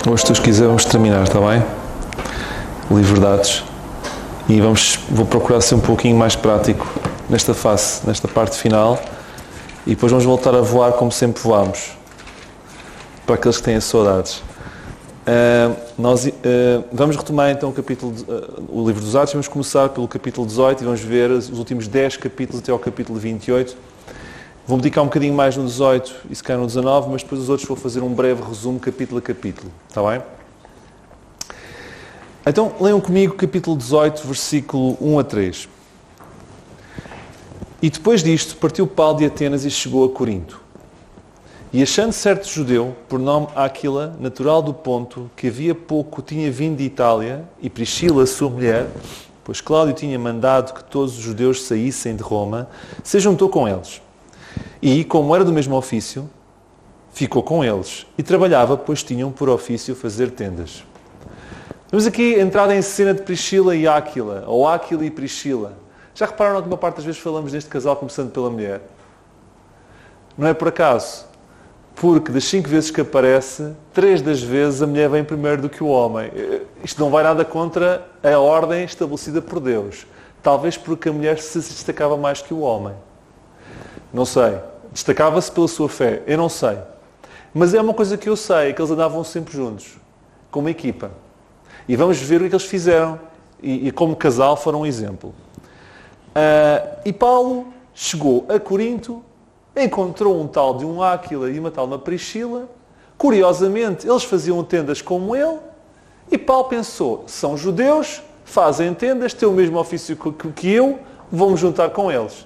Hoje, se Deus quiser, vamos terminar, está bem? O livro de Atos. E vou procurar ser um pouquinho mais prático nesta fase, nesta parte final. E depois vamos voltar a voar como sempre voámos. Para aqueles que têm saudades. Vamos retomar então o livro dos Atos. Vamos começar pelo capítulo 18 e vamos ver os últimos 10 capítulos até ao capítulo 28. Vou me dedicar um bocadinho mais no 18 e se calhar no 19, mas depois os outros vou fazer um breve resumo capítulo a capítulo. Está bem? Então, leiam comigo capítulo 18, versículo 1 a 3. E depois disto, partiu Paulo de Atenas e chegou a Corinto. E achando certo judeu, por nome Áquila, natural do Ponto, que havia pouco tinha vindo de Itália, e Priscila, sua mulher, pois Cláudio tinha mandado que todos os judeus saíssem de Roma, se juntou com eles. E, como era do mesmo ofício, ficou com eles. E trabalhava, pois tinham por ofício fazer tendas. Vamos aqui a entrada em cena de Priscila e Áquila, ou Áquila e Priscila. Já repararam que uma parte das vezes falamos deste casal começando pela mulher? Não é por acaso. Porque das 5 vezes que aparece, 3 das vezes a mulher vem primeiro do que o homem. Isto não vai nada contra a ordem estabelecida por Deus. Talvez porque a mulher se destacava mais que o homem. Não sei. Destacava-se pela sua fé. Eu não sei. Mas é uma coisa que eu sei, que eles andavam sempre juntos. Como equipa. E vamos ver o que eles fizeram. E como casal foram um exemplo. E Paulo chegou a Corinto, encontrou um tal de um Áquila e uma tal de uma Priscila. Curiosamente, eles faziam tendas como ele. E Paulo pensou, são judeus, fazem tendas, têm o mesmo ofício que eu, vou-me juntar com eles.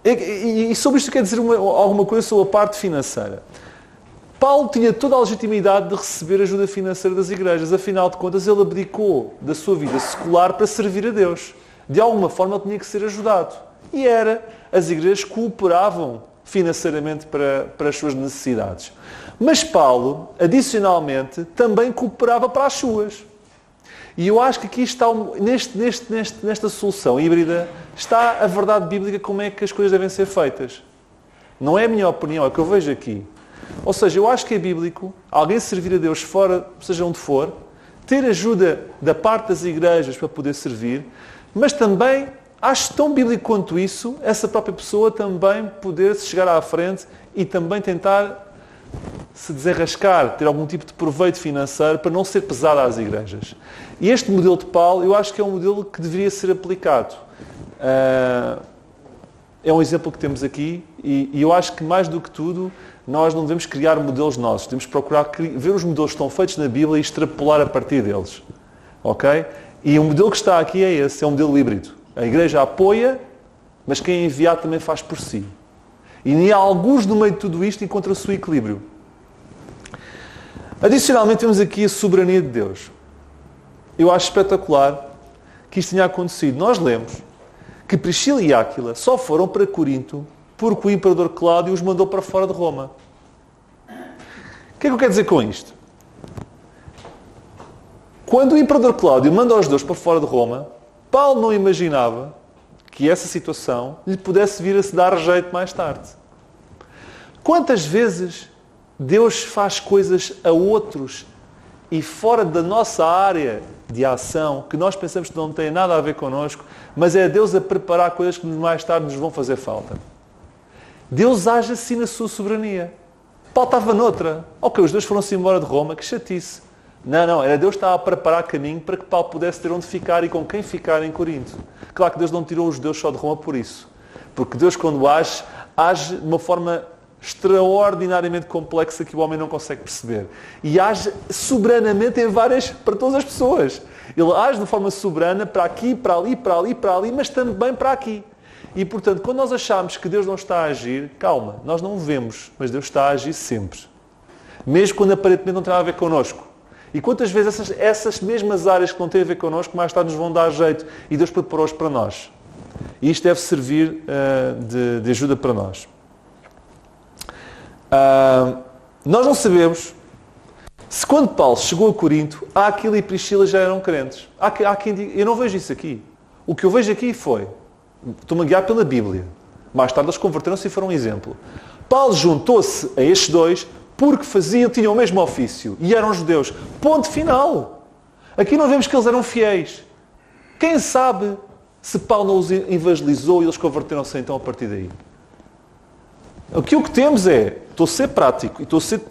E sobre isto quer dizer alguma coisa sobre a parte financeira. Paulo tinha toda a legitimidade de receber ajuda financeira das igrejas. Afinal de contas, ele abdicou da sua vida secular para servir a Deus. De alguma forma, ele tinha que ser ajudado. E as igrejas cooperavam financeiramente para as suas necessidades. Mas Paulo, adicionalmente, também cooperava para as suas. E eu acho que aqui está, nesta solução híbrida, está a verdade bíblica como é que as coisas devem ser feitas. Não é a minha opinião, é o que eu vejo aqui. Ou seja, eu acho que é bíblico alguém servir a Deus fora, seja onde for, ter ajuda da parte das igrejas para poder servir, mas também acho tão bíblico quanto isso, essa própria pessoa também poder chegar à frente e também tentar se desenrascar, ter algum tipo de proveito financeiro para não ser pesado às igrejas. E este modelo de Paulo, eu acho que é um modelo que deveria ser aplicado. É um exemplo que temos aqui e eu acho que mais do que tudo, nós não devemos criar modelos nossos. Devemos procurar ver os modelos que estão feitos na Bíblia e extrapolar a partir deles. Ok? E o modelo que está aqui é esse, é um modelo híbrido. A igreja apoia, mas quem é enviado também faz por si. E nem há alguns no meio de tudo isto encontra-se o equilíbrio. Adicionalmente, temos aqui a soberania de Deus. Eu acho espetacular que isto tenha acontecido. Nós lemos que Priscila e Áquila só foram para Corinto porque o imperador Cláudio os mandou para fora de Roma. O que é que eu quero dizer com isto? Quando o imperador Cláudio manda os dois para fora de Roma, Paulo não imaginava que essa situação lhe pudesse vir a se dar jeito mais tarde. Quantas vezes Deus faz coisas a outros e fora da nossa área de ação, que nós pensamos que não tem nada a ver connosco, mas é Deus a preparar coisas que mais tarde nos vão fazer falta. Deus age assim na sua soberania. Paulo estava noutra. Ok, os dois foram-se embora de Roma, que chatice. Não, era Deus que estava a preparar caminho para que Paulo pudesse ter onde ficar e com quem ficar em Corinto. Claro que Deus não tirou os judeus só de Roma por isso. Porque Deus, quando age de uma forma extraordinariamente complexa que o homem não consegue perceber. E age soberanamente para todas as pessoas. Ele age de forma soberana para aqui, para ali, para ali, para ali, mas também para aqui. E, portanto, quando nós achamos que Deus não está a agir, calma, nós não o vemos, mas Deus está a agir sempre. Mesmo quando aparentemente não tem nada a ver connosco. E quantas vezes essas mesmas áreas que não têm a ver connosco, mais tarde nos vão dar jeito. E Deus preparou-os para nós. E isto deve servir de ajuda para nós. Nós não sabemos se quando Paulo chegou a Corinto, Áquila e Priscila já eram crentes. Há quem diga, eu não vejo isso aqui. O que eu vejo aqui foi, estou-me a guiar pela Bíblia. Mais tarde eles converteram-se e foram um exemplo. Paulo juntou-se a estes dois porque tinham o mesmo ofício e eram judeus. Ponto final. Aqui não vemos que eles eram fiéis. Quem sabe se Paulo não os evangelizou e eles converteram-se então a partir daí? O que temos estou a ser prático e estou a ser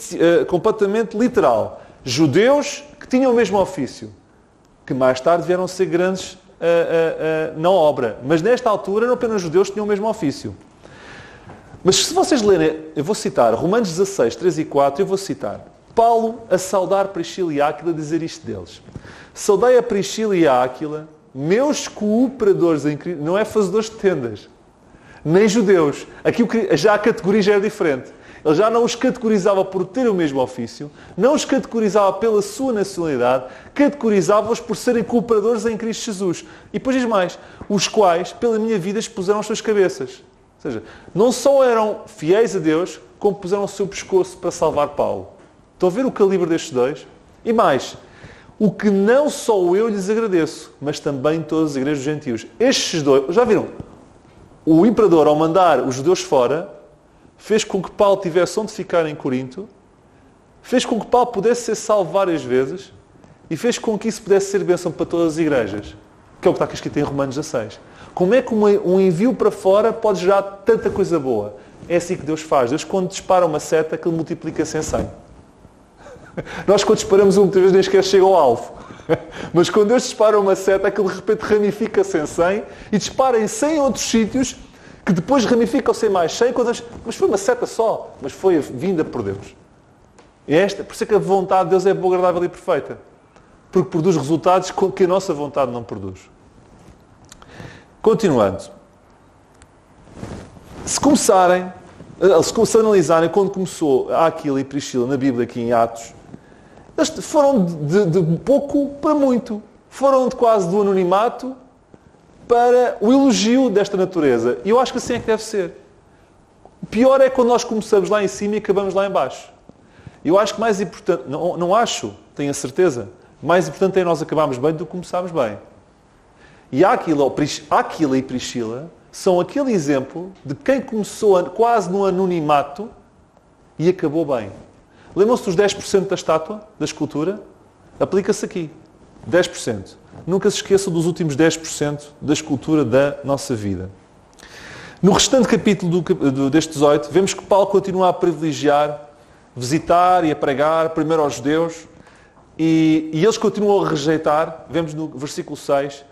completamente literal. Judeus que tinham o mesmo ofício, que mais tarde vieram ser grandes na obra. Mas nesta altura eram apenas judeus que tinham o mesmo ofício. Mas se vocês lerem, eu vou citar Romanos 16, 3 e 4, eu vou citar Paulo a saudar Priscila e Áquila, a dizer isto deles. Saudei a Priscila e a Áquila, meus cooperadores em Cristo, não é fazedores de tendas, nem judeus. Aqui já a categoria já é diferente. Ele já não os categorizava por ter o mesmo ofício, não os categorizava pela sua nacionalidade, categorizava-os por serem cooperadores em Cristo Jesus. E depois diz mais, os quais, pela minha vida, expuseram as suas cabeças. Ou seja, não só eram fiéis a Deus, como puseram o seu pescoço para salvar Paulo. Estão a ver o calibre destes dois? E mais, o que não só eu lhes agradeço, mas também todas as igrejas dos gentios. Estes dois, já viram? O imperador, ao mandar os judeus fora, fez com que Paulo tivesse onde ficar em Corinto, fez com que Paulo pudesse ser salvo várias vezes e fez com que isso pudesse ser bênção para todas as igrejas. Que é o que está escrito em Romanos 16. Como é que um envio para fora pode gerar tanta coisa boa? É assim que Deus faz. Deus, quando dispara uma seta, que ele multiplica-se em 100. Nós, quando disparamos muitas vezes, nem sequer chega ao alvo. Mas quando Deus dispara uma seta, aquilo de repente ramifica-se em 100 e dispara em 100 outros sítios que depois ramificam-se em mais 100. Mas foi uma seta só. Mas foi vinda por Deus. Por isso é que a vontade de Deus é boa, agradável e perfeita. Porque produz resultados que a nossa vontade não produz. Continuando. Se analisarem quando começou Áquila e Priscila na Bíblia aqui em Atos, eles foram de pouco para muito. Foram de quase do anonimato para o elogio desta natureza. E eu acho que assim é que deve ser. O pior é quando nós começamos lá em cima e acabamos lá em baixo. Eu acho que mais importante, não acho, tenho a certeza, mais importante é nós acabarmos bem do que começarmos bem. E Áquila e Priscila são aquele exemplo de quem começou quase no anonimato e acabou bem. Lembram-se dos 10% da estátua, da escultura? Aplica-se aqui. 10%. Nunca se esqueçam dos últimos 10% da escultura da nossa vida. No restante capítulo deste 18, vemos que Paulo continua a privilegiar, visitar e a pregar primeiro aos judeus e eles continuam a rejeitar. Vemos no versículo 6,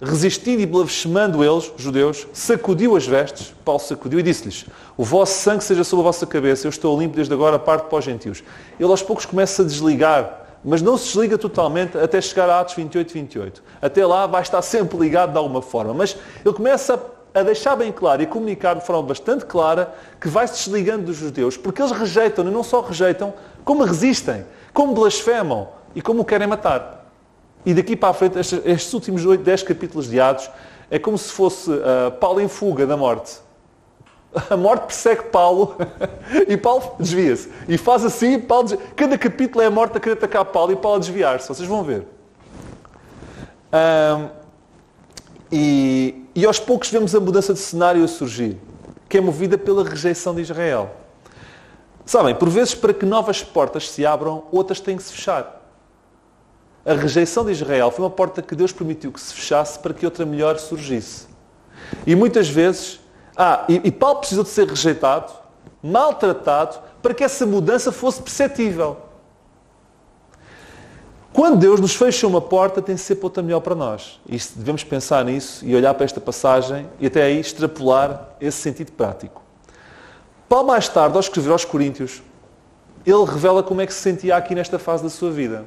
resistindo e blasfemando eles, judeus, sacudiu as vestes, Paulo sacudiu e disse-lhes, o vosso sangue seja sobre a vossa cabeça, eu estou limpo desde agora, parte para os gentios. Ele aos poucos começa a desligar, mas não se desliga totalmente até chegar a Atos 28, 28. Até lá vai estar sempre ligado de alguma forma, mas ele começa a deixar bem claro e a comunicar de forma bastante clara que vai se desligando dos judeus, porque eles rejeitam, e não só rejeitam, como resistem, como blasfemam e como o querem matar. E daqui para a frente, estes últimos 10 capítulos de Atos, é como se fosse Paulo em fuga da morte. A morte persegue Paulo e Paulo desvia-se. E faz assim, cada capítulo é a morte a querer atacar Paulo e Paulo a desviar-se. Vocês vão ver. E aos poucos vemos a mudança de cenário a surgir, que é movida pela rejeição de Israel. Sabem, por vezes para que novas portas se abram, outras têm que se fechar. A rejeição de Israel foi uma porta que Deus permitiu que se fechasse para que outra melhor surgisse. E muitas vezes... E Paulo precisou de ser rejeitado, maltratado, para que essa mudança fosse perceptível. Quando Deus nos fecha uma porta, tem sempre outra melhor para nós. E devemos pensar nisso e olhar para esta passagem e até aí extrapolar esse sentido prático. Paulo, mais tarde, ao escrever aos Coríntios, ele revela como é que se sentia aqui nesta fase da sua vida.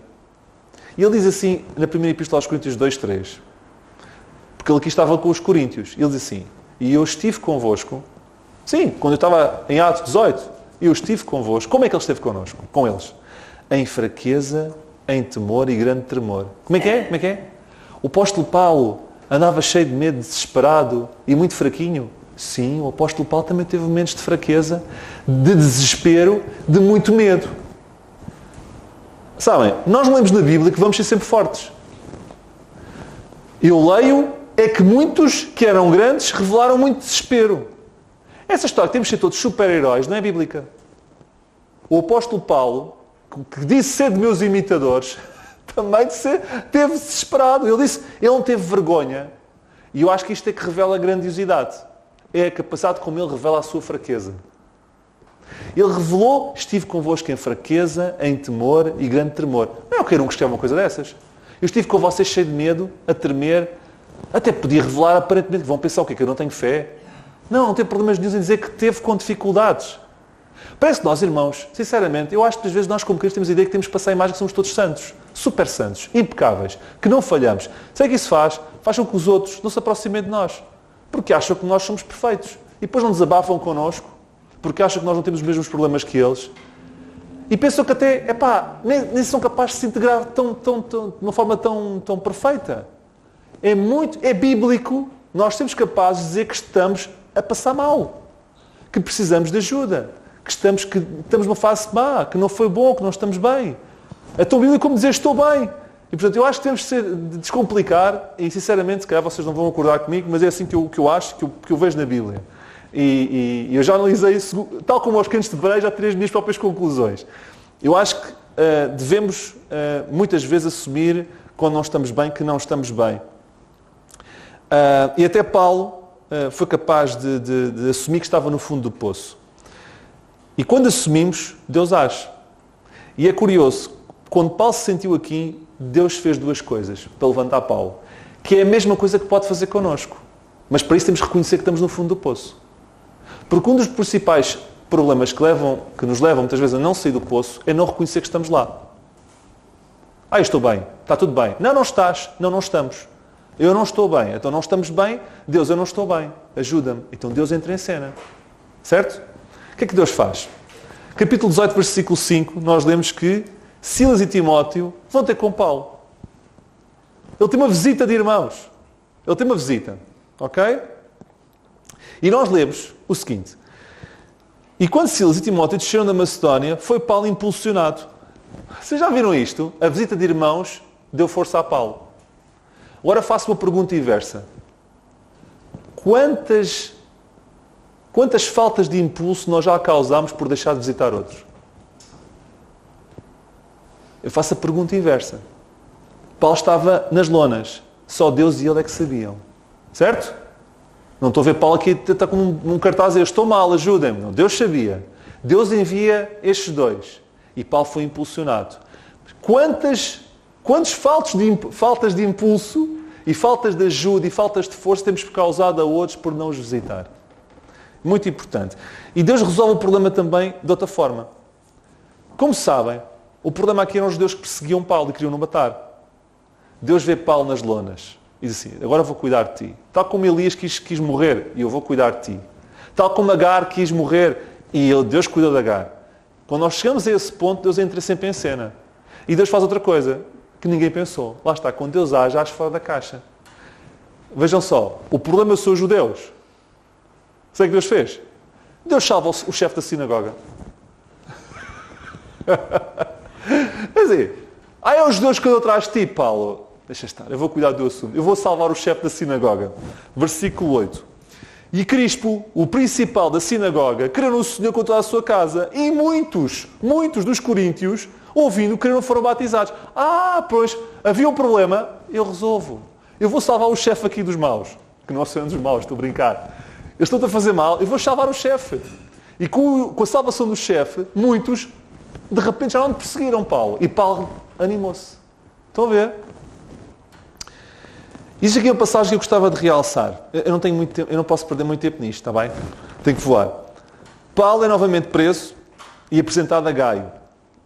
E ele diz assim, na primeira epístola aos Coríntios 2:3, porque ele aqui estava com os Coríntios, ele diz assim, e eu estive convosco, sim, quando eu estava em Atos 18, eu estive convosco, como é que ele esteve connosco? Com eles? Em fraqueza, em temor e grande tremor. Como é que é? Como é que é? O apóstolo Paulo andava cheio de medo, desesperado e muito fraquinho? Sim, o apóstolo Paulo também teve momentos de fraqueza, de desespero, de muito medo. Sabem, nós lemos na Bíblia que vamos ser sempre fortes. Eu leio, é que muitos que eram grandes revelaram muito desespero. Essa história que temos de ser todos super-heróis não é bíblica. O apóstolo Paulo, que disse ser de meus imitadores, também teve desesperado. Ele disse, ele não teve vergonha. E eu acho que isto é que revela a grandiosidade. É a capacidade como ele revela a sua fraqueza. Ele revelou, estive convosco em fraqueza, em temor e grande tremor. Não é qualquer um que escreve uma coisa dessas. Eu estive com vocês cheio de medo, a tremer. Até podia revelar aparentemente, vão pensar o quê? Que eu não tenho fé? Não tem problemas nenhum em dizer que teve com dificuldades. Parece que nós, irmãos, sinceramente, eu acho que às vezes nós como crentes temos a ideia que temos que passar a imagem que somos todos santos. Super santos, impecáveis, que não falhamos. Sei que isso faz com que os outros não se aproximem de nós. Porque acham que nós somos perfeitos. E depois não desabafam connosco, porque acham que nós não temos os mesmos problemas que eles. E pensam que até, nem são capazes de se integrar de uma forma tão perfeita. É bíblico, nós somos capazes de dizer que estamos a passar mal. Que precisamos de ajuda. Que estamos numa fase má, que não foi bom, que não estamos bem. É tão bíblico como dizer estou bem. E portanto eu acho que temos de descomplicar, e sinceramente, se calhar vocês não vão acordar comigo, mas é assim que eu acho, que eu vejo na Bíblia. E eu já analisei isso, tal como aos crentes de Bereia, já tirei as minhas próprias conclusões. Eu acho que devemos muitas vezes assumir, quando não estamos bem, que não estamos bem. E até Paulo foi capaz de assumir que estava no fundo do poço. E quando assumimos, Deus age. E é curioso, quando Paulo se sentiu aqui, Deus fez duas coisas para levantar Paulo. Que é a mesma coisa que pode fazer connosco. Mas para isso temos que reconhecer que estamos no fundo do poço. Porque um dos principais problemas que nos levam muitas vezes a não sair do poço é não reconhecer que estamos lá. Eu estou bem, está tudo bem. Não estás. Não estamos. Eu não estou bem. Então não estamos bem. Deus, eu não estou bem. Ajuda-me. Então Deus entra em cena. Certo? O que é que Deus faz? Capítulo 18, versículo 5, nós lemos que Silas e Timóteo vão ter com Paulo. Ele tem uma visita de irmãos. Ele tem uma visita. Ok? E nós lemos o seguinte. E quando Silas e Timóteo desceram da Macedónia, foi Paulo impulsionado. Vocês já viram isto? A visita de irmãos deu força a Paulo. Agora faço uma pergunta inversa. Quantas faltas de impulso nós já causámos por deixar de visitar outros? Eu faço a pergunta inversa. Paulo estava nas lonas. Só Deus e ele é que sabiam. Certo? Não estou a ver Paulo aqui está com um cartaz a dizer, estou mal, ajudem-me. Não, Deus sabia. Deus envia estes dois. E Paulo foi impulsionado. Quantas faltas de impulso e faltas de ajuda e faltas de força temos causado a outros por não os visitar? Muito importante. E Deus resolve o problema também de outra forma. Como sabem, o problema aqui eram os judeus que perseguiam Paulo e queriam o matar. Deus vê Paulo nas lonas e diz assim, agora vou cuidar de ti. Tal como Elias quis morrer, e eu vou cuidar de ti. Tal como Agar quis morrer, e Deus cuidou de Agar. Quando nós chegamos a esse ponto, Deus entra sempre em cena. E Deus faz outra coisa que ninguém pensou. Lá está, quando Deus age fora da caixa. Vejam só, o problema são os judeus. Sabe o que Deus fez? Deus salva o chefe da sinagoga. Quer dizer, é os judeus que eu atrás de ti, Paulo. Deixa estar, eu vou cuidar do assunto. Eu vou salvar o chefe da sinagoga. Versículo 8. E Crispo, o principal da sinagoga, creu no Senhor com toda a sua casa. E muitos dos coríntios, ouvindo, creram, foram batizados. Pois, havia um problema, eu resolvo. Eu vou salvar o chefe aqui dos maus. Que nós somos os maus, estou a brincar. Eles estão a fazer mal, eu vou salvar o chefe. E com a salvação do chefe, muitos, de repente, já não perseguiram Paulo. E Paulo animou-se. Estão a ver? Isto aqui é uma passagem que eu gostava de realçar. Eu não tenho muito tempo, eu não posso perder muito tempo nisto, está bem? Tenho que voar. Paulo é novamente preso e apresentado a Gaio.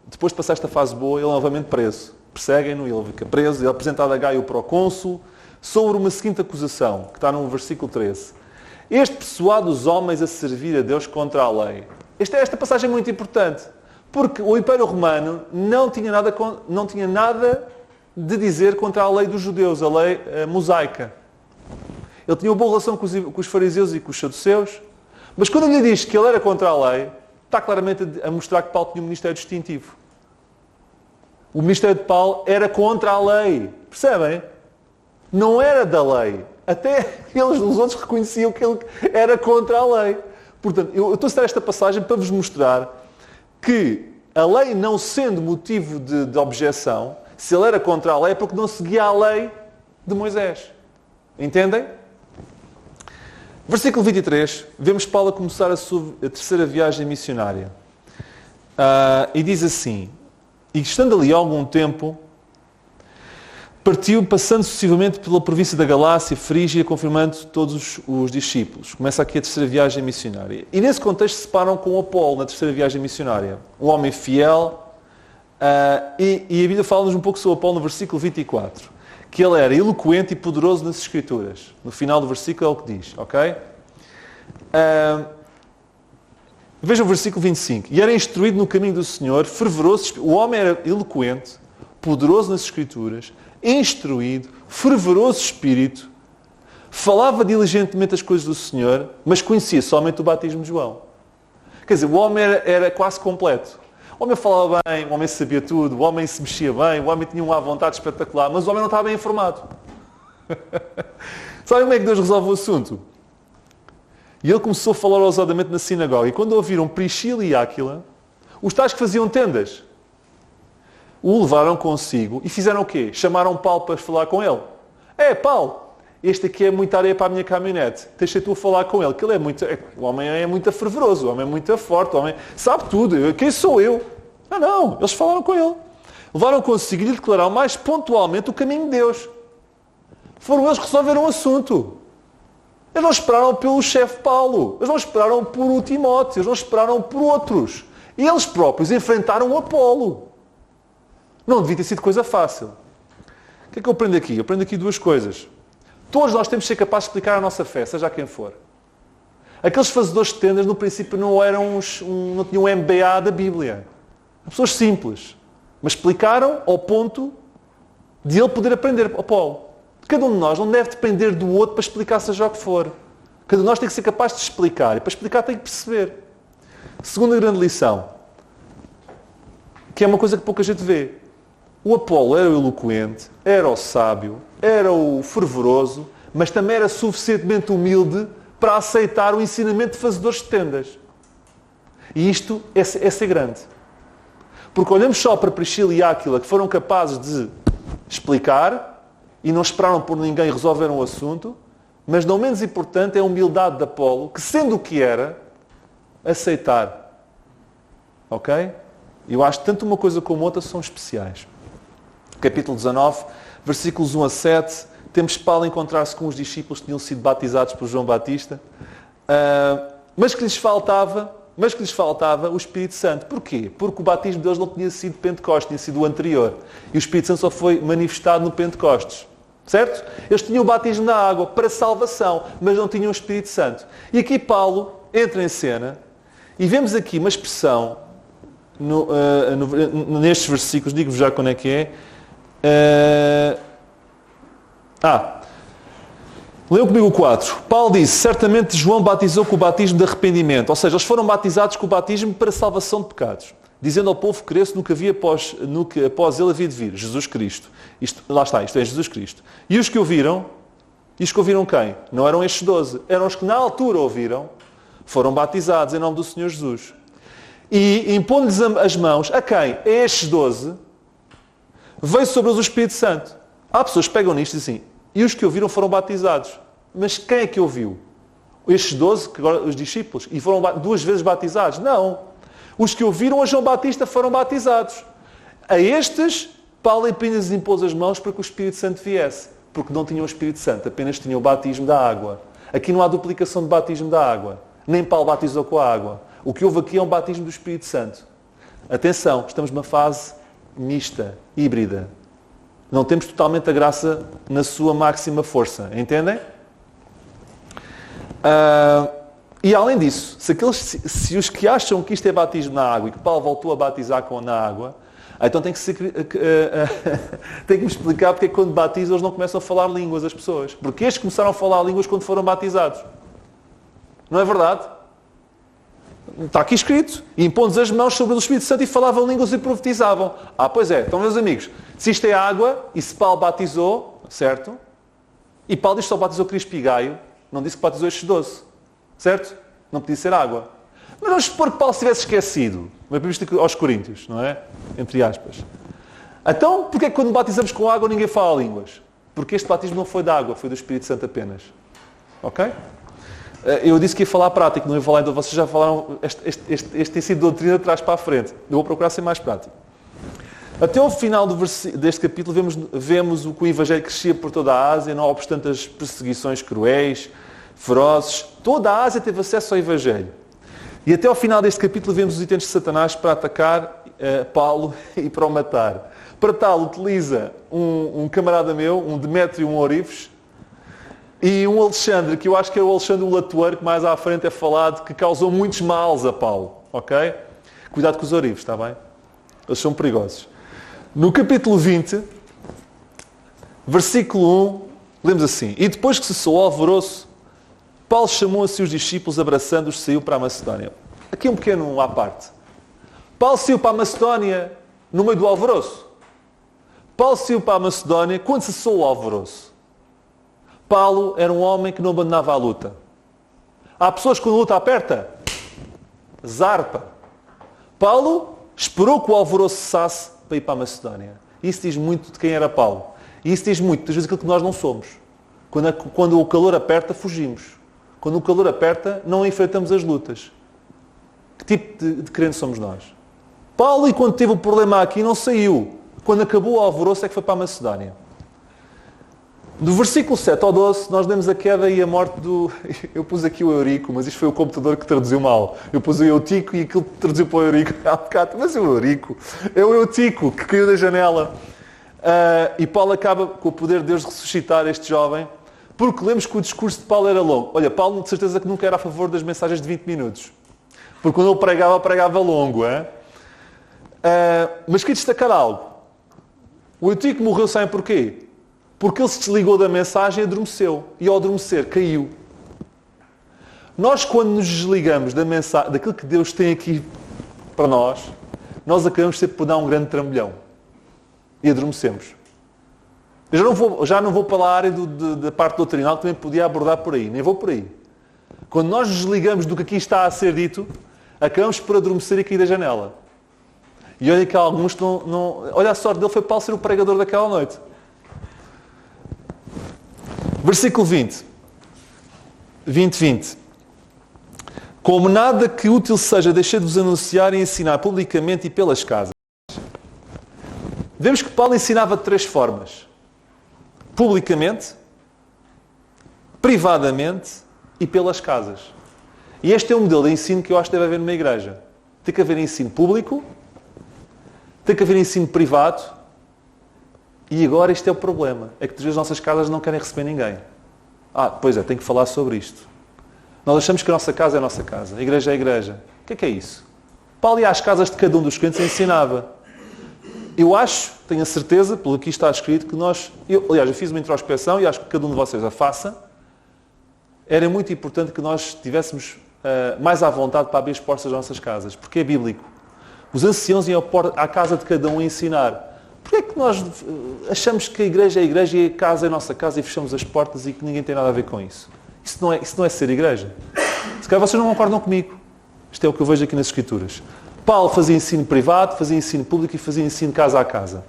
Depois de passar esta fase boa, ele é novamente preso. Perseguem-no, ele fica preso, ele é apresentado a Gaio, o procônsul, sobre uma seguinte acusação, que está no versículo 13. Este persuade os homens a servir a Deus contra a lei. Esta passagem é muito importante, porque o Império Romano não tinha nada de dizer contra a lei dos judeus, a lei mosaica. Ele tinha uma boa relação com os fariseus e com os saduceus, mas quando ele diz que ele era contra a lei, está claramente a mostrar que Paulo tinha um ministério distintivo. O ministério de Paulo era contra a lei. Percebem? Não era da lei. Até os outros reconheciam que ele era contra a lei. Portanto, eu estou a citar esta passagem para vos mostrar que a lei não sendo motivo de objeção, se ele era contra a lei, é porque não seguia a lei de Moisés. Entendem? Versículo 23, vemos Paulo a começar a terceira viagem missionária. E diz assim: e estando ali há algum tempo, partiu, passando sucessivamente pela província da Galácia, Frígia, confirmando todos os discípulos. Começa aqui a terceira viagem missionária. E nesse contexto se separam com Apolo, na terceira viagem missionária. Um homem fiel. E a Bíblia fala-nos um pouco sobre Apolo no versículo 24. Que ele era eloquente e poderoso nas Escrituras. No final do versículo é o que diz, ok? Vejam o versículo 25. E era instruído no caminho do Senhor, fervoroso. O homem era eloquente, poderoso nas Escrituras, instruído, fervoroso espírito, falava diligentemente as coisas do Senhor, mas conhecia somente o batismo de João. Quer dizer, o homem era quase completo. O homem falava bem, o homem sabia tudo, o homem se mexia bem, o homem tinha uma vontade espetacular, mas o homem não estava bem informado. Sabem como é que Deus resolve o assunto? E ele começou a falar ousadamente na sinagoga. E quando ouviram Priscila e Áquila, os tais que faziam tendas, o levaram consigo e fizeram o quê? Chamaram Paulo para falar com ele. Paulo, este aqui é muita areia para a minha caminhonete. Deixa tu a falar com ele, que ele o homem é muito fervoroso, o homem é muito forte, o homem sabe tudo. Quem sou eu? Não, eles falaram com ele. Levaram consigo e lhe declararam mais pontualmente o caminho de Deus. Foram eles que resolveram o assunto. Eles não esperaram pelo chefe Paulo. Eles não esperaram por o Timóteo. Eles não esperaram por outros. E eles próprios enfrentaram o Apolo. Não devia ter sido coisa fácil. O que é que eu aprendo aqui? Eu aprendo aqui duas coisas. Todos nós temos de ser capazes de explicar a nossa fé, seja a quem for. Aqueles fazedores de tendas, no princípio, não tinham um MBA da Bíblia. Pessoas simples. Mas explicaram ao ponto de ele poder aprender ao Paulo. Cada um de nós não deve depender do outro para explicar seja o que for. Cada um de nós tem que ser capaz de explicar. E para explicar tem que perceber. Segunda grande lição. Que é uma coisa que pouca gente vê. O Apolo era o eloquente, era o sábio, era o fervoroso, mas também era suficientemente humilde para aceitar o ensinamento de fazedores de tendas. E isto é ser grande. Porque olhamos só para Priscila e Áquila, que foram capazes de explicar e não esperaram por ninguém e resolveram o assunto, mas não menos importante é a humildade de Apolo, que sendo o que era, aceitar. Ok? Eu acho que tanto uma coisa como outra são especiais. Capítulo 19, versículos 1 a 7, temos Paulo a encontrar-se com os discípulos que tinham sido batizados por João Batista, mas que lhes faltava o Espírito Santo. Porquê? Porque o batismo deles não tinha sido Pentecostes, tinha sido o anterior. E o Espírito Santo só foi manifestado no Pentecostes. Certo? Eles tinham o batismo na água para salvação, mas não tinham o Espírito Santo. E aqui Paulo entra em cena e vemos aqui uma expressão nestes versículos, digo-vos já quando é que é. Leiam comigo o 4. Paulo disse, certamente João batizou com o batismo de arrependimento. Ou seja, eles foram batizados com o batismo para salvação de pecados. Dizendo ao povo que cresce no que após ele havia de vir. Jesus Cristo. Isto é Jesus Cristo. E os que ouviram quem? Não eram estes 12. Eram os que na altura ouviram, foram batizados em nome do Senhor Jesus. E impondo-lhes as mãos, a quem? A estes 12, veio sobre eles o Espírito Santo. Há pessoas que pegam nisto e dizem assim, e os que ouviram foram batizados. Mas quem é que ouviu? Estes 12, que agora os discípulos, e foram 2 vezes batizados? Não. Os que ouviram a João Batista foram batizados. A estes, Paulo apenas impôs as mãos para que o Espírito Santo viesse. Porque não tinham o Espírito Santo, apenas tinham o batismo da água. Aqui não há duplicação de batismo da água. Nem Paulo batizou com a água. O que houve aqui é um batismo do Espírito Santo. Atenção, estamos numa fase mista, híbrida. Não temos totalmente a graça na sua máxima força. Entendem? E além disso, se os que acham que isto é batismo na água e que Paulo voltou a batizar na água, então tem que me explicar porque é que quando batizam eles não começam a falar línguas as pessoas. Porque estes começaram a falar línguas quando foram batizados. Não é verdade? Está aqui escrito. E impondo as mãos sobre o Espírito Santo e falavam línguas e profetizavam. Pois é. Então, meus amigos, se isto é água e se Paulo batizou, certo? E Paulo diz que só batizou Crispo e Gaio, não disse que batizou estes 12. Certo? Não podia ser água. Mas vamos supor que Paulo se tivesse esquecido. Uma vista aos Coríntios, não é? Entre aspas. Então, porquê que quando batizamos com água ninguém fala línguas? Porque este batismo não foi de água, foi do Espírito Santo apenas. Ok? Eu disse que ia falar prático, não ia falar, então vocês já falaram, este tem sido doutrina de trás para a frente. Eu vou procurar ser mais prático. Até ao final deste capítulo vemos que o Evangelho crescia por toda a Ásia, não obstante as perseguições cruéis, ferozes. Toda a Ásia teve acesso ao Evangelho. E até ao final deste capítulo vemos os intentos de Satanás para atacar Paulo e para o matar. Para tal, utiliza um camarada meu, um Demétrio, um Orífes, e um Alexandre, que eu acho que é o Alexandre o Latueiro, que mais à frente é falado, que causou muitos males a Paulo. Ok? Cuidado com os Orífes, está bem? Eles são perigosos. No capítulo 20, versículo 1, lemos assim: E depois que cessou o alvoroço, Paulo chamou a si os discípulos, abraçando-os, saiu para a Macedónia. Aqui um pequeno à parte. Paulo saiu para a Macedónia no meio do alvoroço. Paulo saiu para a Macedónia quando cessou o alvoroço. Paulo era um homem que não abandonava a luta. Há pessoas que quando a luta aperta, zarpa. Paulo esperou que o alvoroço cessasse para ir para a Macedónia. Isso diz muito de quem era Paulo. E isso diz muito, às vezes, aquilo que nós não somos. Quando o calor aperta, fugimos. Quando o calor aperta, não enfrentamos as lutas. Que tipo de crente somos nós? Paulo, enquanto teve o problema aqui, não saiu. Quando acabou o alvoroço, é que foi para a Macedónia. Do versículo 7 ao 12, nós lemos a queda e a morte do... Eu pus aqui o Eurico, mas isto foi o computador que traduziu mal. Eu pus o Eutico e aquilo traduziu para o Eurico. Mas o Eurico é o Eutico que caiu da janela. E Paulo acaba, com o poder de Deus, de ressuscitar este jovem, porque lemos que o discurso de Paulo era longo. Olha, Paulo de certeza que nunca era a favor das mensagens de 20 minutos. Porque quando ele pregava longo. Mas queria destacar algo. O Eutico morreu, sabem porquê? Porque ele se desligou da mensagem e adormeceu. E ao adormecer, caiu. Nós, quando nos desligamos da mensagem, daquilo que Deus tem aqui para nós acabamos sempre por dar um grande trambolhão. E adormecemos. Eu já não vou para a área da parte doutrinal, que também podia abordar por aí. Nem vou por aí. Quando nós nos desligamos do que aqui está a ser dito, acabamos por adormecer e cair da janela. E olha que alguns não... Olha, a sorte dele foi Paulo ser o pregador daquela noite. Versículo 20. 20. Como nada que útil seja, deixei-vos anunciar e ensinar publicamente e pelas casas. Vemos que Paulo ensinava de 3 formas. Publicamente, privadamente e pelas casas. E este é um modelo de ensino que eu acho que deve haver numa igreja. Tem que haver ensino público, tem que haver ensino privado. E agora este é o problema. É que as nossas casas não querem receber ninguém. Pois é, tenho que falar sobre isto. Nós achamos que a nossa casa é a nossa casa. A igreja é a igreja. O que é isso? Paulo ia às casas de cada um dos crentes e ensinava. Eu acho, tenho a certeza, pelo que está escrito, que aliás, eu fiz uma introspeção e acho que cada um de vocês a faça. Era muito importante que nós estivéssemos mais à vontade para abrir as portas das nossas casas. Porque é bíblico. Os anciãos iam à casa de cada um a ensinar. Porquê é que nós achamos que a igreja é a igreja e a casa é a nossa casa e fechamos as portas e que ninguém tem nada a ver com isso? Isso não é ser igreja. Se calhar vocês não concordam comigo. Isto é o que eu vejo aqui nas Escrituras. Paulo fazia ensino privado, fazia ensino público e fazia ensino casa a casa.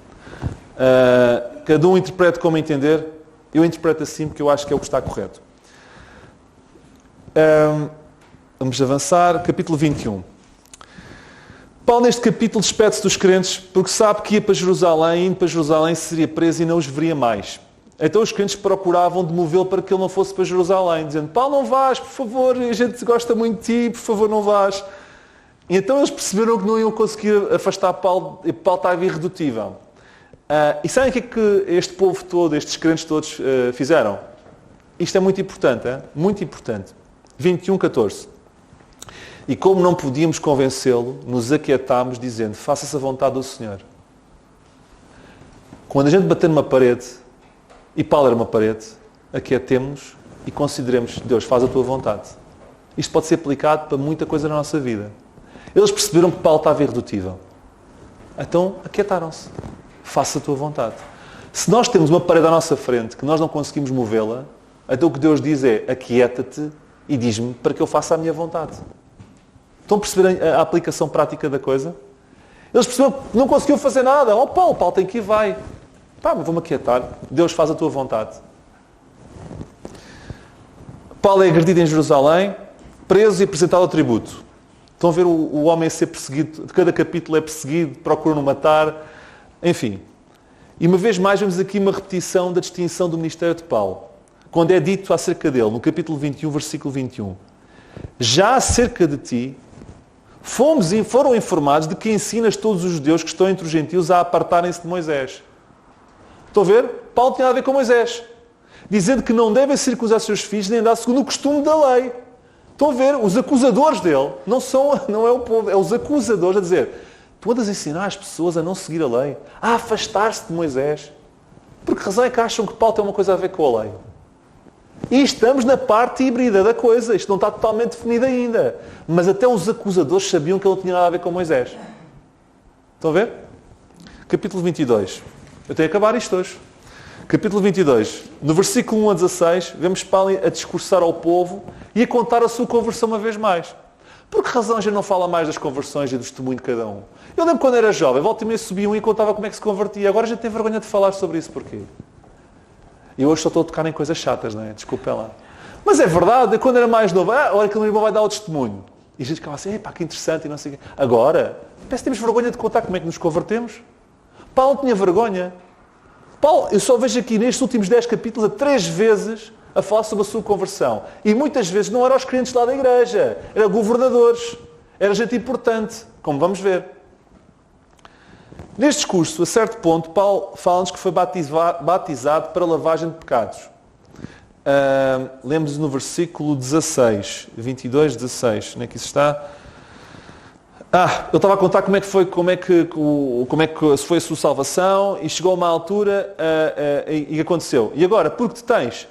Cada um interpreta como entender. Eu interpreto assim porque eu acho que é o que está correto. Vamos avançar. Capítulo 21. Paulo, neste capítulo, despede-se dos crentes porque sabe que ia para Jerusalém e indo para Jerusalém seria preso e não os veria mais. Então os crentes procuravam demovê-lo para que ele não fosse para Jerusalém, dizendo: Paulo, não vás, por favor, a gente gosta muito de ti, por favor, não vás. E então eles perceberam que não iam conseguir afastar Paulo, e Paulo estava irredutível. E sabem o que é que este povo todo, estes crentes todos fizeram? Isto é muito importante, muito importante. 21:14. E como não podíamos convencê-lo, nos aquietámos dizendo: faça-se a vontade do Senhor. Quando a gente bater numa parede, e Paulo era uma parede, aquietemo-nos e consideremos: Deus, faz a tua vontade. Isto pode ser aplicado para muita coisa na nossa vida. Eles perceberam que Paulo estava irredutível. Então, aquietaram-se. Faça a tua vontade. Se nós temos uma parede à nossa frente que nós não conseguimos movê-la, então o que Deus diz é: aquieta-te e diz-me para que eu faça a minha vontade. Estão a perceber a aplicação prática da coisa? Eles perceberam que não conseguiam fazer nada. Oh Paulo tem que ir, vai. Pá, mas vou-me aquietar. Deus faz a tua vontade. Paulo é agredido em Jerusalém, preso e apresentado ao tributo. Estão a ver o homem a ser perseguido. De cada capítulo é perseguido, procuram-no matar. Enfim. E uma vez mais vemos aqui uma repetição da distinção do ministério de Paulo. Quando é dito acerca dele, no capítulo 21, versículo 21. Já acerca de ti, foram informados de que ensinas todos os judeus que estão entre os gentios a apartarem-se de Moisés. Estão a ver? Paulo tinha a ver com Moisés. Dizendo que não devem circuncidar seus filhos nem andar segundo o costume da lei. Estão a ver? Os acusadores dele não é o povo, é os acusadores a dizer: tu andas a ensinar as pessoas a não seguir a lei, a afastar-se de Moisés. Por que razão é que acham que Paulo tem uma coisa a ver com a lei? E estamos na parte híbrida da coisa. Isto não está totalmente definido ainda. Mas até os acusadores sabiam que ele não tinha nada a ver com Moisés. Estão a ver? Capítulo 22. Eu tenho que acabar isto hoje. Capítulo 22. No versículo 1 a 16, vemos Paulo a discursar ao povo e a contar a sua conversão uma vez mais. Por que razão a gente não fala mais das conversões e do testemunho de cada um? Eu lembro quando era jovem, volta e meia subiam e contava como é que se convertia. Agora a gente tem vergonha de falar sobre isso. Porquê? E hoje só estou a tocar em coisas chatas, não é? Desculpem lá. Mas é verdade, quando era mais novo, olha que o meu irmão vai dar o testemunho. E a gente ficava assim, epá, que interessante e não sei o quê. Agora, parece que temos vergonha de contar como é que nos convertemos. Paulo tinha vergonha. Paulo, eu só vejo aqui nestes últimos 10 capítulos, 3 vezes, a falar sobre a sua conversão. E muitas vezes não eram os crentes lá da igreja, eram governadores, era gente importante, como vamos ver. Neste discurso, a certo ponto, Paulo fala-nos que foi batizado para lavagem de pecados. Lemos no versículo 16, 22, 16, onde é que isso está? Eu estava a contar como é que foi a sua salvação e chegou a uma altura e aconteceu. E agora, porque tu tens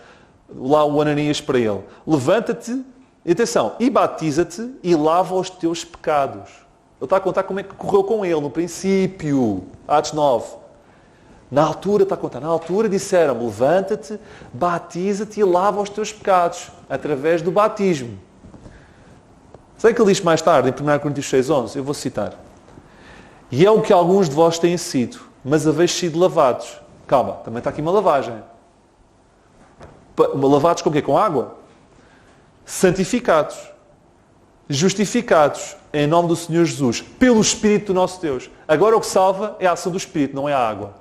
lá o Ananias para ele, levanta-te, e atenção, e batiza-te e lava os teus pecados. Ele está a contar como é que correu com ele, no princípio, Atos 9. Na altura disseram-me, levanta-te, batiza-te e lava os teus pecados, através do batismo. Sei que ele diz mais tarde, em 1 Coríntios 6:11, eu vou citar. E é o que alguns de vós têm sido, mas haveis sido lavados. Calma, também está aqui uma lavagem. Lavados com o quê? Com água? Santificados. Justificados em nome do Senhor Jesus, pelo Espírito do nosso Deus. Agora o que salva é a ação do Espírito, não é a água.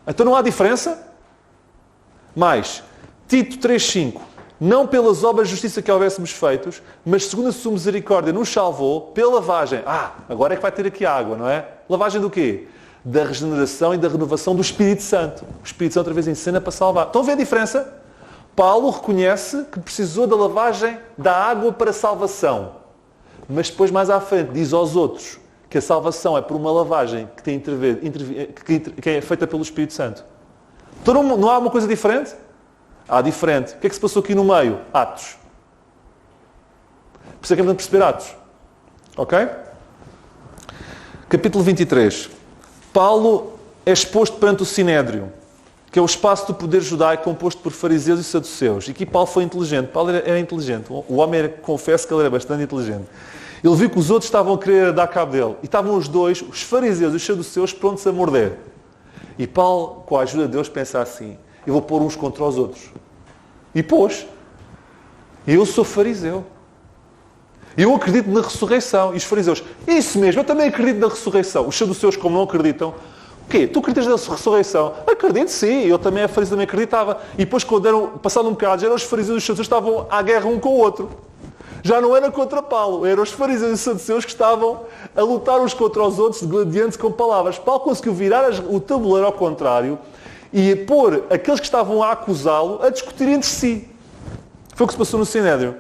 Então não há diferença? Mais, Tito 3:5. Não pelas obras de justiça que houvéssemos feitos, mas segundo a sua misericórdia nos salvou pela lavagem. Agora é que vai ter aqui água, não é? Lavagem do quê? Da regeneração e da renovação do Espírito Santo. O Espírito Santo outra vez ensina para salvar. Estão a ver a diferença? Paulo reconhece que precisou da lavagem da água para a salvação. Mas depois, mais à frente, diz aos outros que a salvação é por uma lavagem que é feita pelo Espírito Santo. Então não há uma coisa diferente? Há diferente. O que é que se passou aqui no meio? Atos. Por isso é que é importante perceber Atos. Ok? Capítulo 23. Paulo é exposto perante o Sinédrio, que é o espaço do poder judaico composto por fariseus e saduceus. E aqui Paulo foi inteligente. Paulo era inteligente. O homem, confesso que ele era bastante inteligente. Ele viu que os outros estavam a querer dar cabo dele. E estavam os dois, os fariseus e os saduceus, prontos a morder. E Paulo, com a ajuda de Deus, pensa assim: eu vou pôr uns contra os outros. E pôs. Eu sou fariseu. Eu acredito na ressurreição. E os fariseus, isso mesmo, eu também acredito na ressurreição. Os saduceus, como não acreditam, o quê? Tu acreditas na ressurreição? Acredito, sim. Eu também, a fariseu, também acreditava. E depois, quando passado um bocado, já eram os fariseus e os saduceus estavam à guerra um com o outro. Já não era contra Paulo. Eram os fariseus e os saduceus que estavam a lutar uns contra os outros, gladiando-se com palavras. Paulo conseguiu virar o tabuleiro ao contrário e pôr aqueles que estavam a acusá-lo a discutir entre si. Foi o que se passou no Sinédrio.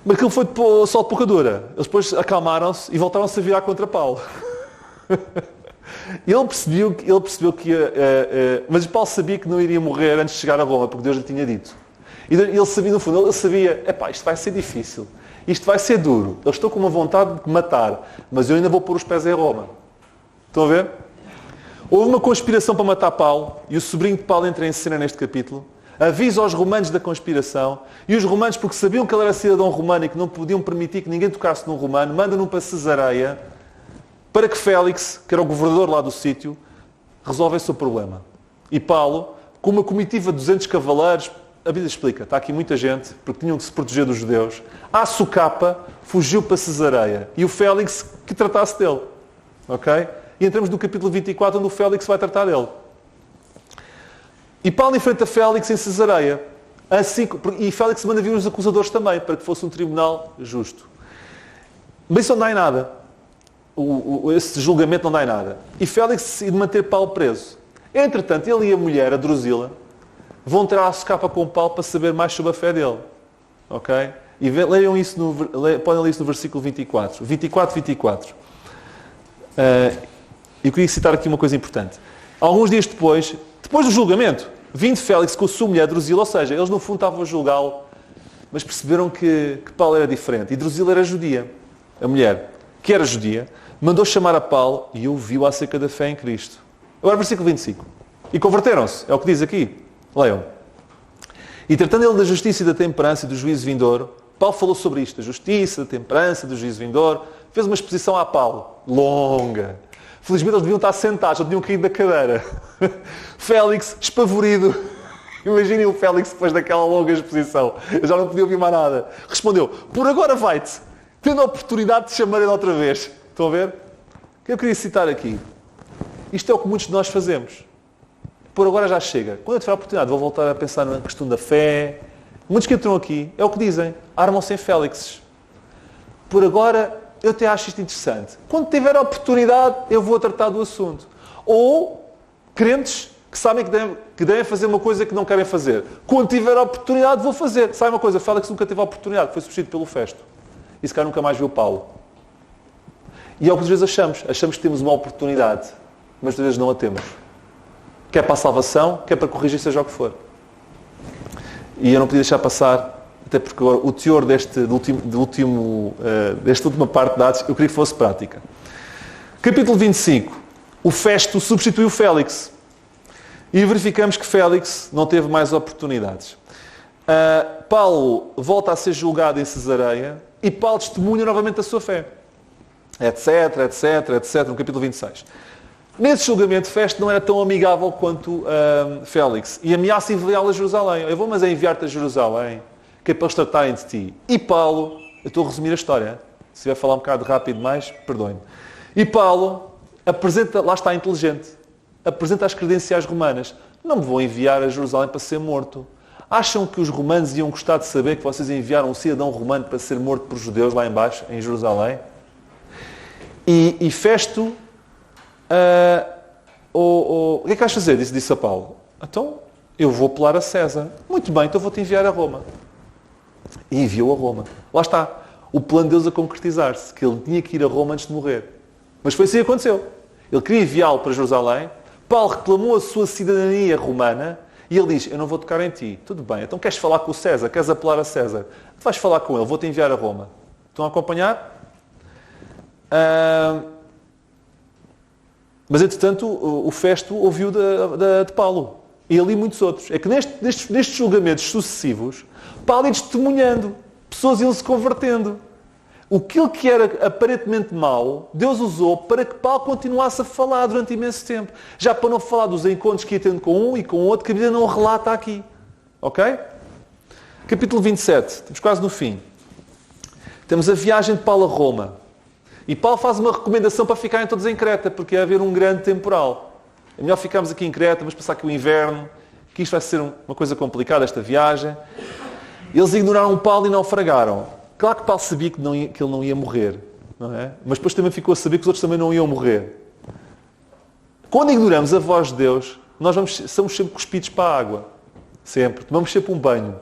Mas aquilo foi só de pouca dura. Eles depois acalmaram-se e voltaram-se a virar contra Paulo. Ele percebeu que ia... mas Paulo sabia que não iria morrer antes de chegar a Roma, porque Deus lhe tinha dito. E ele sabia, no fundo, ele sabia, isto vai ser difícil. Isto vai ser duro. Eles estão com uma vontade de matar, mas eu ainda vou pôr os pés em Roma. Estão a ver? Houve uma conspiração para matar Paulo, e o sobrinho de Paulo entra em cena neste capítulo, avisa aos romanos da conspiração, e os romanos, porque sabiam que ele era cidadão romano e que não podiam permitir que ninguém tocasse num romano, mandam-no para Cesareia, para que Félix, que era o governador lá do sítio, resolvesse o problema. E Paulo, com uma comitiva de 200 cavaleiros, a Bíblia explica, está aqui muita gente, porque tinham que se proteger dos judeus, à socapa, fugiu para Cesareia. E o Félix que tratasse dele. Ok? E entramos no capítulo 24, onde o Félix vai tratar dele. E Paulo enfrenta Félix em Cesareia. Assim, e Félix manda vir os acusadores também, para que fosse um tribunal justo. Mas isso não dá em nada. Esse julgamento não dá em nada. E Félix decide manter Paulo preso. Entretanto, ele e a mulher, a Drusila, vão ter a capa com Paulo para saber mais sobre a fé dele. Ok? E leiam isso podem ler isso no versículo 24. 24. Eu queria citar aqui uma coisa importante. Alguns dias depois do julgamento, vindo Félix com a sua mulher Drusila, ou seja, eles no fundo estavam a julgá-lo, mas perceberam que Paulo era diferente. E Drusila era judia. A mulher, que era judia, mandou chamar a Paulo e ouviu acerca da fé em Cristo. Agora, versículo 25. E converteram-se, é o que diz aqui. Leiam. E tratando ele da justiça e da temperança e do juízo vindouro, Paulo falou sobre isto, da justiça, da temperança, do juízo vindouro. Fez uma exposição a Paulo, longa. Felizmente eles deviam estar sentados, não tinham caído da cadeira. Félix, espavorido. Imaginem o Félix depois daquela longa exposição. Eu já não podia ouvir mais nada. Respondeu, por agora vai-te, tendo a oportunidade de te chamarem outra vez. Estão a ver? O que eu queria citar aqui? Isto é o que muitos de nós fazemos. Por agora já chega. Quando eu tiver a oportunidade, vou voltar a pensar na questão da fé. Muitos que entram aqui, é o que dizem. Armam-se em Félixes. Por agora, eu até acho isto interessante. Quando tiver a oportunidade, eu vou tratar do assunto. Ou crentes que sabem que devem fazer uma coisa que não querem fazer. Quando tiver a oportunidade, vou fazer. Sabe uma coisa? Félix nunca teve a oportunidade. Foi substituído pelo Festo. E se calhar nunca mais viu Paulo. E é o que às vezes achamos. Achamos que temos uma oportunidade. Mas às vezes não a temos. Quer para a salvação, quer para corrigir, seja o que for. E eu não podia deixar passar, até porque agora o teor desta última parte de Atos, eu queria que fosse prática. Capítulo 25. O Festo substituiu Félix. E verificamos que Félix não teve mais oportunidades. Paulo volta a ser julgado em Cesareia e Paulo testemunha novamente a sua fé. Etc. No capítulo 26. Nesse julgamento, Festo não era tão amigável quanto Félix. E ameaça enviá-lo a Jerusalém. Eu vou, mas enviar-te a Jerusalém, que é para eles tratarem de ti. E Paulo, eu estou a resumir a história. Se estiver a falar um bocado rápido demais, perdoem-me. E Paulo apresenta, lá está inteligente, apresenta as credenciais romanas. Não me vou enviar a Jerusalém para ser morto. Acham que os romanos iam gostar de saber que vocês enviaram um cidadão romano para ser morto por judeus lá embaixo, em Jerusalém? E Festo... o que é que vais fazer? Disse a Paulo. Então, eu vou apelar a César. Muito bem, então vou-te enviar a Roma. E enviou a Roma. Lá está. O plano de Deus a concretizar-se. Que ele tinha que ir a Roma antes de morrer. Mas foi assim que aconteceu. Ele queria enviá-lo para Jerusalém. Paulo reclamou a sua cidadania romana. E ele diz, eu não vou tocar em ti. Tudo bem, então queres falar com o César? Queres apelar a César? Tu vais falar com ele, vou-te enviar a Roma. Estão a acompanhar? Mas, entretanto, o Festo ouviu de Paulo. E ali muitos outros. É que nestes julgamentos sucessivos, Paulo ia testemunhando. Pessoas iam se convertendo. Aquilo que era aparentemente mau, Deus usou para que Paulo continuasse a falar durante imenso tempo. Já para não falar dos encontros que ia tendo com um e com o outro, que a Bíblia não relata aqui. Ok? Capítulo 27. Estamos quase no fim. Temos a viagem de Paulo a Roma. E Paulo faz uma recomendação para ficarem todos em Creta, porque ia haver um grande temporal. É melhor ficarmos aqui em Creta, vamos passar aqui o inverno, que isto vai ser uma coisa complicada, esta viagem. Eles ignoraram Paulo e naufragaram. Claro que Paulo sabia que ele não ia morrer, não é? Mas depois também ficou a saber que os outros também não iam morrer. Quando ignoramos a voz de Deus, nós somos sempre cuspidos para a água. Sempre. Tomamos sempre um banho.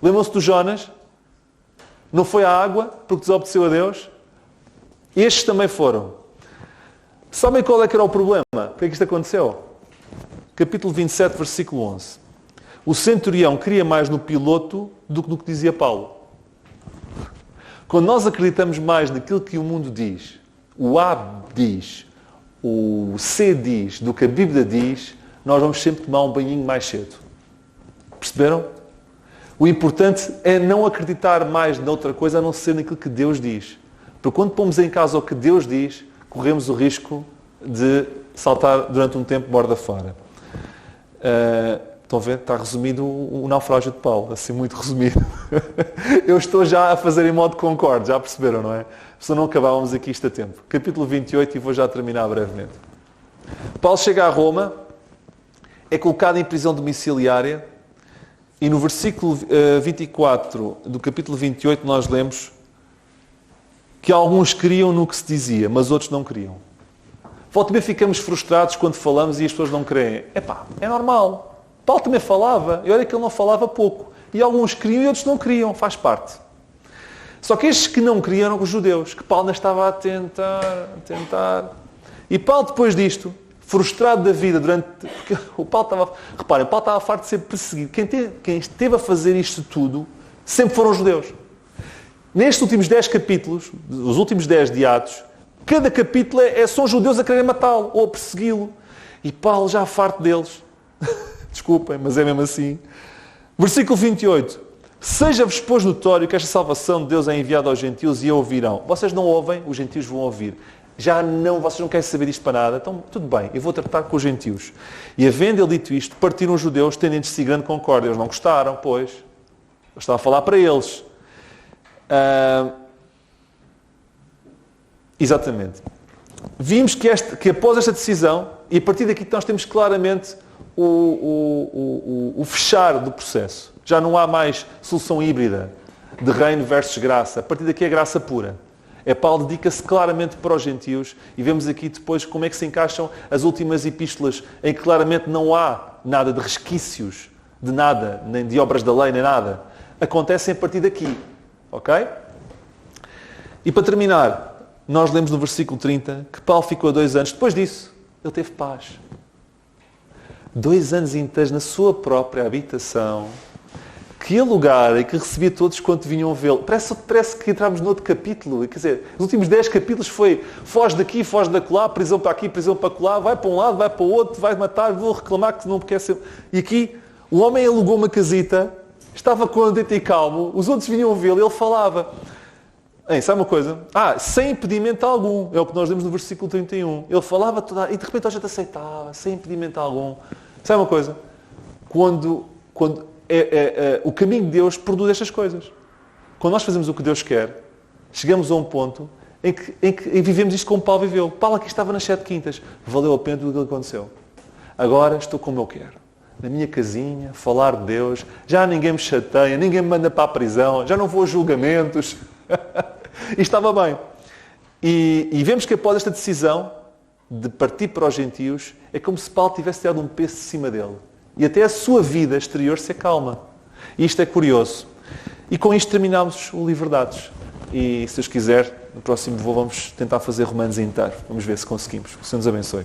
Lembram-se do Jonas? Não foi a água, porque desobedeceu a Deus? Estes também foram. Sabem qual é que era o problema? Por que isto aconteceu? Capítulo 27, versículo 11. O centurião queria mais no piloto do que no que dizia Paulo. Quando nós acreditamos mais naquilo que o mundo diz, o A diz, o C diz, do que a Bíblia diz, nós vamos sempre tomar um banhinho mais cedo. Perceberam? O importante é não acreditar mais noutra coisa a não ser naquilo que Deus diz. Porque quando pomos em causa o que Deus diz, corremos o risco de saltar durante um tempo borda fora. Estão a ver? Está resumido o naufrágio de Paulo, assim muito resumido. Eu estou já a fazer em modo concorde, já perceberam, não é? Se não acabávamos aqui isto a tempo. Capítulo 28, e vou já terminar brevemente. Paulo chega a Roma, é colocado em prisão domiciliária, e no versículo 24 do capítulo 28 nós lemos que alguns criam no que se dizia, mas outros não criam. Volta e meia ficamos frustrados quando falamos e as pessoas não creem. É normal. Paulo também falava, e olha que ele não falava pouco. E alguns criam e outros não criam, faz parte. Só que estes que não criam eram os judeus, que Paulo ainda estava a tentar. E Paulo, depois disto, frustrado da vida porque o Paulo estava... Reparem, Paulo estava farto de ser perseguido. Quem esteve a fazer isto tudo sempre foram os judeus. Nestes últimos 10 capítulos, os últimos 10 de Atos, cada capítulo são judeus a querer matá-lo ou a persegui-lo. E Paulo já farto deles. Desculpem, mas é mesmo assim. Versículo 28. Seja-vos, pois, notório que esta salvação de Deus é enviada aos gentios e a ouvirão. Vocês não ouvem, os gentios vão ouvir. Vocês não querem saber disto para nada. Então, tudo bem, eu vou tratar com os gentios. E havendo ele dito isto, partiram os judeus, tendo entre si grande concórdia. Eles não gostaram, pois. Eu estava a falar para eles. Exatamente. Vimos que após esta decisão, e a partir daqui nós temos claramente o fechar do processo. Já não há mais solução híbrida de reino versus graça. A partir daqui é graça pura. Paulo dedica-se claramente para os gentios e vemos aqui depois como é que se encaixam as últimas epístolas em que claramente não há nada de resquícios de nada, nem de obras da lei, nem nada. Acontecem a partir daqui. Ok? E para terminar, nós lemos no versículo 30 que Paulo ficou 2 anos. Depois disso, ele teve paz. 2 anos inteiros na sua própria habitação, que ia lugar e que recebia todos quanto vinham vê-lo. Parece que entramos noutro capítulo. Quer dizer, os últimos 10 capítulos foi foge daqui, foge dacolá, prisão para aqui, prisão para acolá, vai para um lado, vai para o outro, vai matar, vou reclamar que não quer ser... E aqui, o homem alugou uma casita, estava contente e calmo, os outros vinham vê-lo e ele falava. Sabe uma coisa? Sem impedimento algum. É o que nós lemos no versículo 31. Ele falava toda... E de repente a gente aceitava, sem impedimento algum. Sabe uma coisa? Quando o caminho de Deus produz estas coisas. Quando nós fazemos o que Deus quer, chegamos a um ponto em que vivemos isto como Paulo viveu. Paulo aqui estava nas 7 quintas. Valeu a pena tudo aquilo que aconteceu. Agora estou como eu quero. Na minha casinha, falar de Deus. Já ninguém me chateia, ninguém me manda para a prisão, já não vou a julgamentos. E estava bem. E vemos que após esta decisão de partir para os gentios, é como se Paulo tivesse tirado um peso de cima dele. E até a sua vida exterior se acalma. E isto é curioso. E com isto terminamos o livro de Atos. E se Deus quiser, no próximo voo vamos tentar fazer Romanos inteiro. Vamos ver se conseguimos. Que o Senhor nos abençoe.